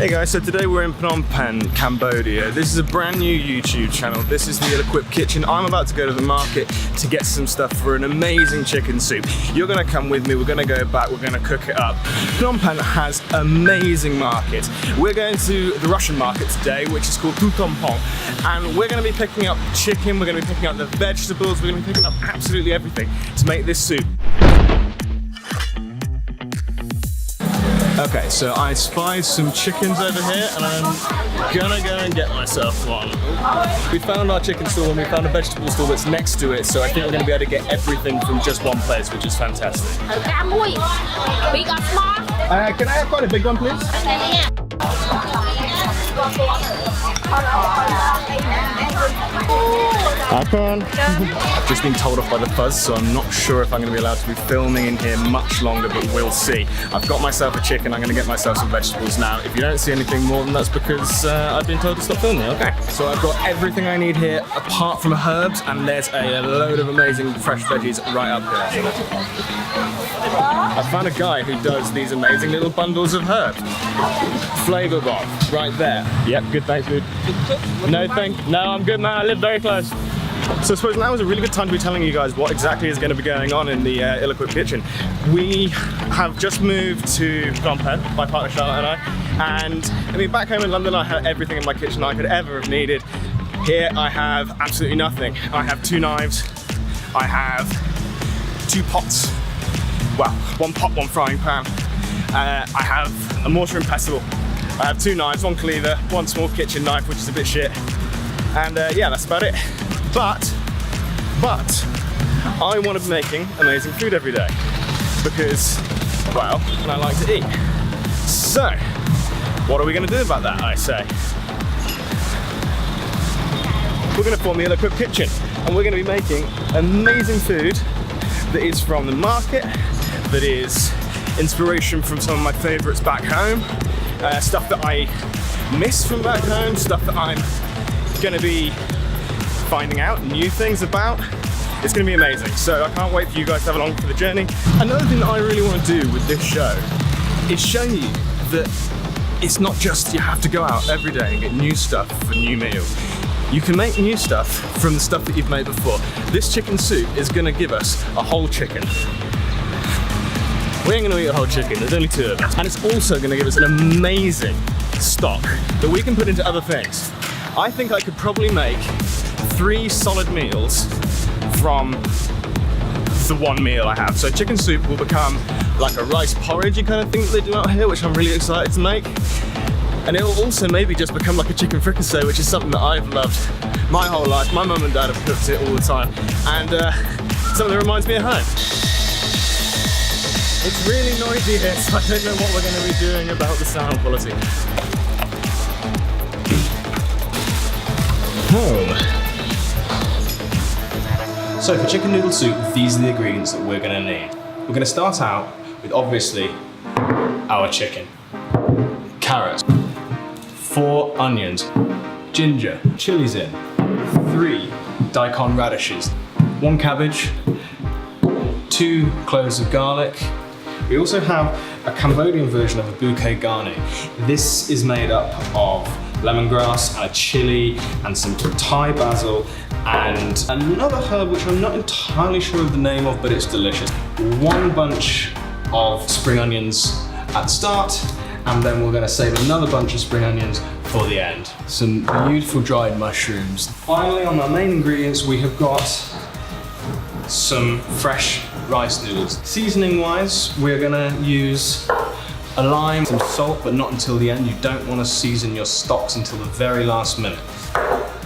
Hey guys, so today we're in Phnom Penh, Cambodia. This is a brand new YouTube channel. This is the ill-equipped kitchen. I'm about to go to the market to get some stuff for an amazing chicken soup. You're gonna come with me, we're gonna go back, we're gonna cook it up. Phnom Penh has amazing markets. We're going to the Russian market today, which is called Phnom Penh, and we're gonna be picking up chicken, we're gonna be picking up the vegetables, we're gonna be picking up absolutely everything to make this soup. Okay, so I spied some chickens over here and I'm gonna go and get myself one. We found our chicken stall and we found a vegetable stall that's next to it, so I think we're gonna be able to get everything from just one place, which is fantastic. Big or small? Can I have quite a big one, please? I've just been told off by the fuzz, so I'm not sure if I'm going to be allowed to be filming in here much longer, but we'll see. I've got myself a chicken, I'm going to get myself some vegetables now. If you don't see anything more, then that's because I've been told to stop filming, okay? So I've got everything I need here, apart from herbs, and there's a load of amazing fresh veggies right up here. I found a guy who does these amazing little bundles of herbs. Flavor Broth, right there. Yep, good, thanks, dude. No, I'm good, man, I live very close. So I suppose now is a really good time to be telling you guys what exactly is going to be going on in the ill-equipped kitchen. We have just moved to Phnom Penh, my partner Charlotte and I mean back home in London I had everything in my kitchen I could ever have needed. Here I have absolutely nothing. I have 2 knives, I have 2 pots, well, 1 pot, 1 frying pan, I have a mortar and pestle, I have 2 knives, 1 cleaver, 1 small kitchen knife which is a bit shit, and yeah, that's about it. But I want to be making amazing food every day because, well, I like to eat. So, what are we going to do about that, I say? We're going to form the ill-equipped kitchen and we're going to be making amazing food that is from the market, that is inspiration from some of my favorites back home, stuff that I miss from back home, stuff that I'm going to be finding out new things about. It's going to be amazing, so I can't wait for you guys to have along for the journey. Another thing that I really want to do with this show is show you that it's not just you have to go out every day and get new stuff for new meals. You can make new stuff from the stuff that you've made before. This chicken soup is going to give us a whole chicken. We ain't going to eat a whole chicken, there's only 2 of us. And it's also going to give us an amazing stock that we can put into other things. I think I could probably make 3 solid meals from the 1 meal I have. So chicken soup will become like a rice porridgey kind of thing that they do out here, which I'm really excited to make. And it will also maybe just become like a chicken fricassee, which is something that I've loved my whole life. My mum and dad have cooked it all the time. And something that reminds me of home. It's really noisy here, so I don't know what we're going to be doing about the sound quality. So for chicken noodle soup, these are the ingredients that we're going to need. We're going to start out with obviously our chicken, carrots, 4 onions, ginger, chilies in, 3 daikon radishes, 1 cabbage, 2 cloves of garlic. We also have a Cambodian version of a bouquet garni. This is made up of lemongrass and a chili and some Thai basil and another herb which I'm not entirely sure of the name of, but it's delicious. 1 bunch of spring onions at the start, and then we're going to save another bunch of spring onions for the end. Some beautiful dried mushrooms. Finally, on our main ingredients, we have got some fresh rice noodles. Seasoning wise, we're going to use a lime, some salt, but not until the end. You don't want to season your stocks until the very last minute.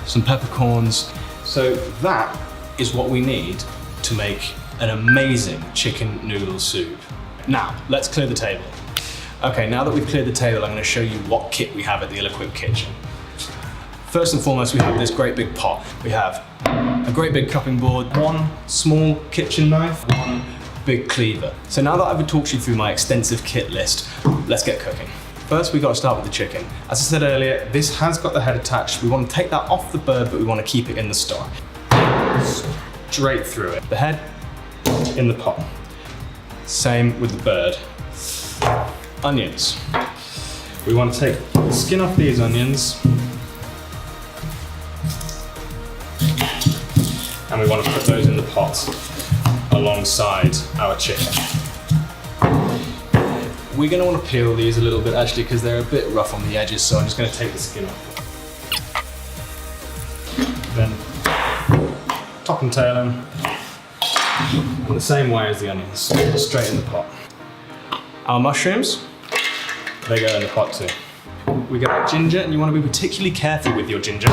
Some peppercorns. So that is what we need to make an amazing chicken noodle soup. Now, let's clear the table. Okay, now that we've cleared the table, I'm going to show you what kit we have at the ill-equipped kitchen. First and foremost, we have this great big pot. We have a great big chopping board, 1 small kitchen knife, 1 big cleaver. So now that I've talked you through my extensive kit list, let's get cooking. First, we've got to start with the chicken. As I said earlier, this has got the head attached. We want to take that off the bird, but we want to keep it in the stock. Straight through it. The head in the pot. Same with the bird. Onions. We want to take the skin off these onions. And we want to put those in the pot alongside our chicken. We're going to want to peel these a little bit actually because they're a bit rough on the edges, so I'm just going to take the skin off. Then top and tail them in the same way as the onions, straight in the pot. Our mushrooms, they go in the pot too. We got our ginger, and you want to be particularly careful with your ginger.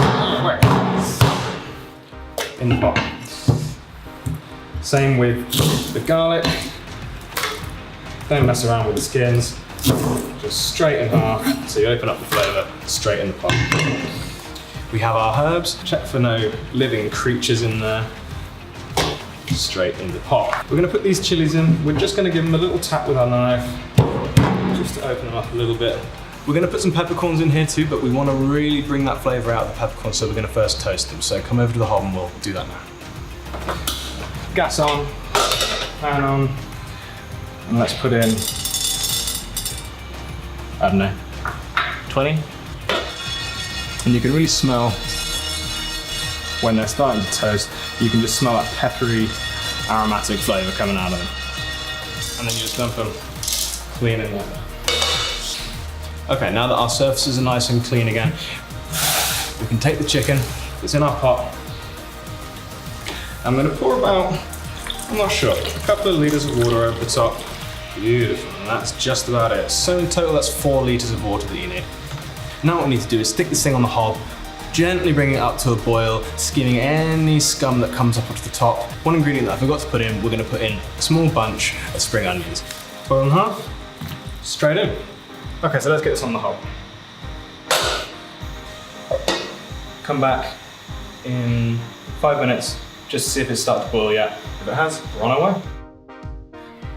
In the pot. Same with the garlic. Don't mess around with the skins. Just straight in half, so you open up the flavour straight in the pot. We have our herbs. Check for no living creatures in there. Straight in the pot. We're going to put these chilies in. We're just going to give them a little tap with our knife, just to open them up a little bit. We're going to put some peppercorns in here too, but we want to really bring that flavour out of the peppercorns, so we're going to first toast them. So come over to the hob and we'll do that now. Gas on, pan on, and let's put in, I don't know, 20? And you can really smell when they're starting to toast, you can just smell that peppery, aromatic flavour coming out of them. And then you just dump them clean in like that. Okay, now that our surfaces are nice and clean again, we can take the chicken that's in our pot. I'm going to pour about, I'm not sure, a couple of litres of water over the top. Beautiful, and that's just about it. So in total, that's 4 litres of water that you need. Now what we need to do is stick this thing on the hob, gently bring it up to a boil, skimming any scum that comes up onto the top. One ingredient that I forgot to put in, we're going to put in a small bunch of spring onions. Boil in half, straight in. Okay, so let's get this on the hob. Come back in 5 minutes, just to see if it's started to boil yet. If it has, we're on our way.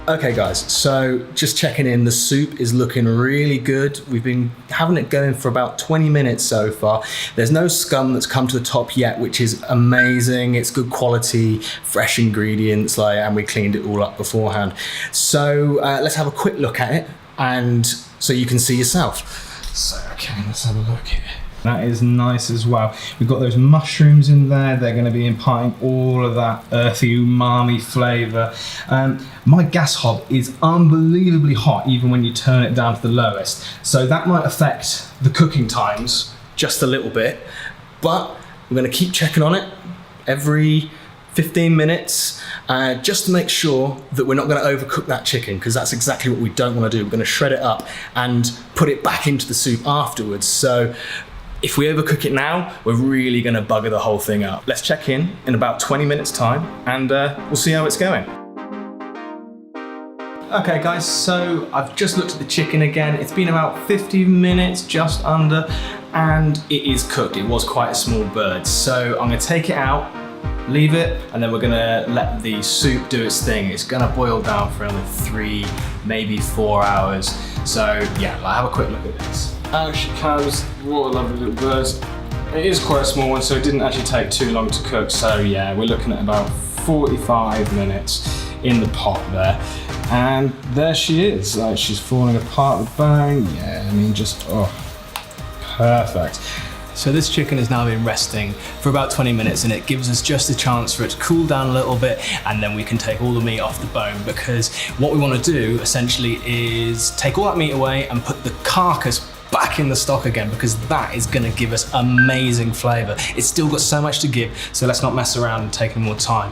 Okay guys, so just checking in, the soup is looking really good. We've been having it going for about 20 minutes so far. There's no scum that's come to the top yet, which is amazing. It's good quality, fresh ingredients, and we cleaned it all up beforehand. So let's have a quick look at it, and so you can see yourself. So, okay, let's have a look here. That is nice as well. We've got those mushrooms in there. They're going to be imparting all of that earthy umami flavour. My gas hob is unbelievably hot even when you turn it down to the lowest. So that might affect the cooking times just a little bit, but we're going to keep checking on it every 15 minutes just to make sure that we're not going to overcook that chicken, because that's exactly what we don't want to do. We're going to shred it up and put it back into the soup afterwards. So if we overcook it now, we're really going to bugger the whole thing up. Let's check in about 20 minutes time, and we'll see how it's going. Okay guys, so I've just looked at the chicken again. It's been about 50 minutes, just under, and it is cooked. It was quite a small bird. So I'm going to take it out, leave it, and then we're going to let the soup do its thing. It's going to boil down for another 3, maybe 4 hours. So yeah, I'll have a quick look at this. Out she comes, what a lovely little bird. It is quite a small one, so it didn't actually take too long to cook. So yeah, we're looking at about 45 minutes in the pot there. And there she is, she's falling apart with bone. Yeah, I mean, just, oh, perfect. So this chicken has now been resting for about 20 minutes, and it gives us just a chance for it to cool down a little bit, and then we can take all the meat off the bone, because what we want to do essentially is take all that meat away and put the carcass back in the stock again, because that is going to give us amazing flavour. It's still got so much to give, so let's not mess around and take any more time.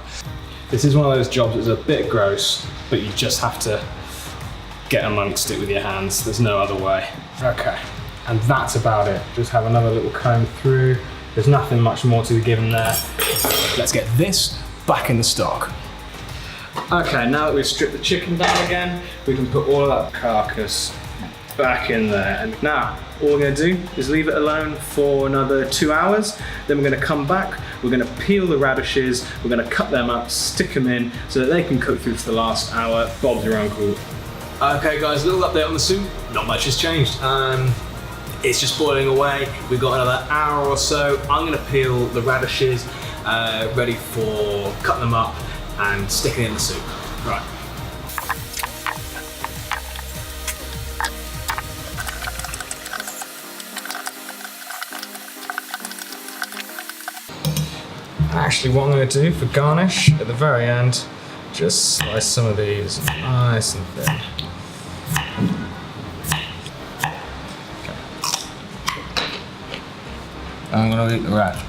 This is one of those jobs that's a bit gross, but you just have to get amongst it with your hands. There's no other way. Okay. And that's about it. Just have another little comb through. There's nothing much more to be given there. Let's get this back in the stock. Okay, now that we've stripped the chicken down again, we can put all of that carcass back in there. And now, all we're gonna do is leave it alone for another 2 hours. Then we're gonna come back, we're gonna peel the radishes, we're gonna cut them up, stick them in, so that they can cook through for the last hour. Bob's your uncle. Okay guys, a little update on the soup. Not much has changed. It's just boiling away. We've got another hour or so. I'm gonna peel the radishes, ready for cutting them up and sticking it in the soup. Right. Actually, what I'm going to do for garnish at the very end, just slice some of these nice and thin. Okay. I'm going to eat the radish.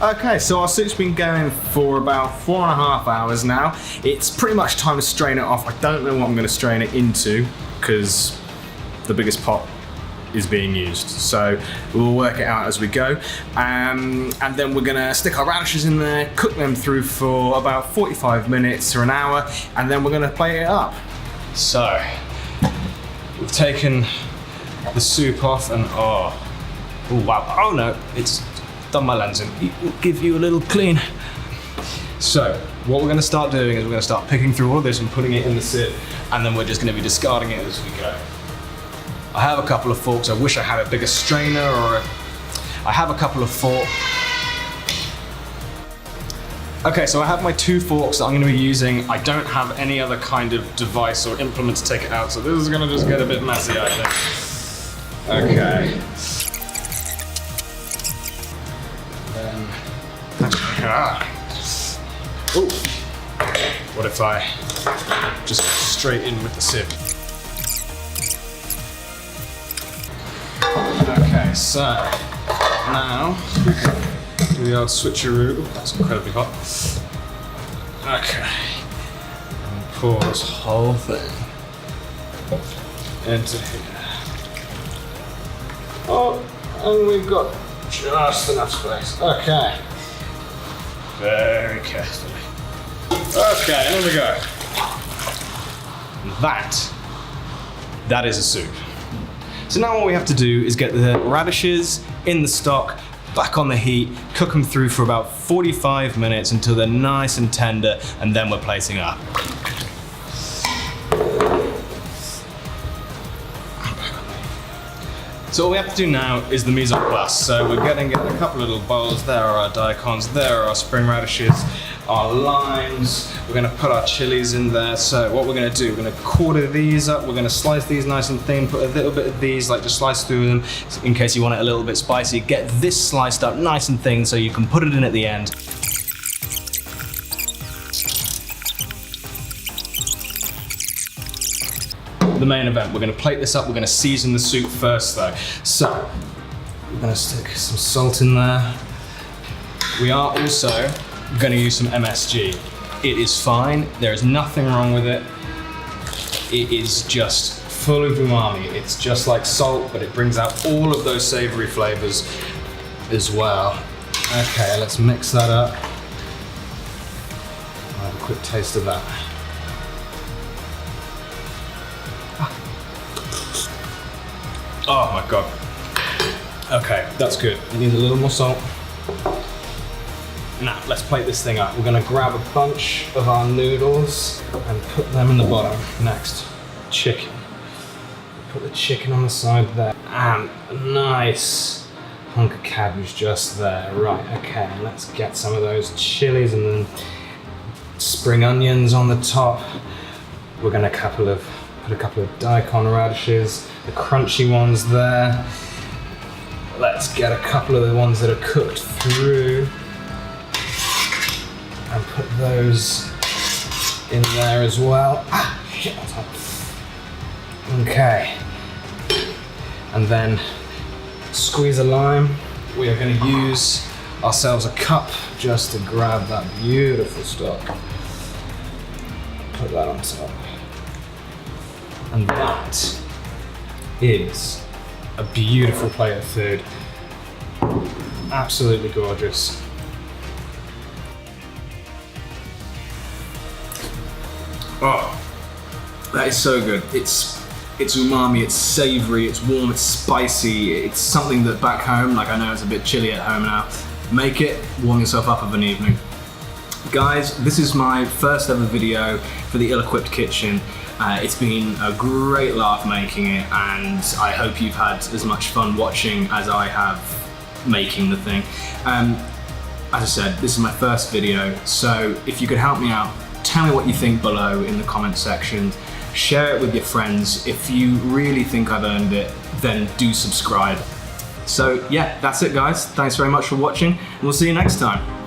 Okay, so our soup's been going for about 4.5 hours now. It's pretty much time to strain it off. I don't know what I'm going to strain it into because the biggest pot is being used. So we'll work it out as we go. And then we're going to stick our radishes in there, cook them through for about 45 minutes to an hour, and then we're going to plate it up. So we've taken the soup off and oh wow, oh no, it's done my lens and it will give you a little clean. So what we're going to start doing is we're going to start picking through all of this and putting it in the sieve, and then we're just going to be discarding it as we go. I have a couple of forks. I wish I had a bigger strainer I have a couple of forks. Okay, so I have my 2 forks that I'm going to be using. I don't have any other kind of device or implement to take it out, so this is going to just get a bit messy, I think. Okay. Ooh. What if I just go straight in with the sieve? Okay, so now do the old switcheroo. Ooh, that's incredibly hot. Okay, and pour this whole thing into here. Oh, and we've got just enough space. Okay. Very carefully. Okay, here we go. That is a soup. So now what we have to do is get the radishes in the stock, back on the heat, cook them through for about 45 minutes until they're nice and tender, and then we're plating up. So what we have to do now is the mise en place. So we're getting a couple of little bowls. There are our daikons, there are our spring radishes, our limes. We're gonna put our chilies in there. So what we're gonna do, we're gonna quarter these up. We're gonna slice these nice and thin, put a little bit of these, like just slice through them in case you want it a little bit spicy. Get this sliced up nice and thin so you can put it in at the end. The main event. We're going to plate this up. We're going to season the soup first though. So we're going to stick some salt in there. We are also going to use some MSG. It is fine. There is nothing wrong with it. It is just full of umami. It's just like salt, but it brings out all of those savory flavors as well. Okay, let's mix that up. I'll have a quick taste of that. Oh my God. Okay, that's good. It needs a little more salt. Now, let's plate this thing up. We're gonna grab a bunch of our noodles and put them in the bottom. Next, chicken. Put the chicken on the side there. And a nice hunk of cabbage just there. Right, okay, let's get some of those chilies and then spring onions on the top. We're gonna put a couple of daikon radishes, the crunchy ones there. Let's get a couple of the ones that are cooked through and put those in there as well. Ah, shit, that's hot. Okay. And then squeeze a lime. We are going to use ourselves a cup just to grab that beautiful stock. Put that on top. And that is a beautiful plate of food. Absolutely gorgeous. Oh, that is so good. It's umami, it's savory, it's warm, it's spicy. It's something that back home, like I know it's a bit chilly at home now, make it, warm yourself up of an evening. Guys, this is my first ever video for the Ill-Equipped Kitchen. It's been a great laugh making it, and I hope you've had as much fun watching as I have making the thing. As I said, this is my first video, so if you could help me out, tell me what you think below in the comment section. Share it with your friends. If you really think I've earned it, then do subscribe. So yeah, that's it guys. Thanks very much for watching. We'll see you next time.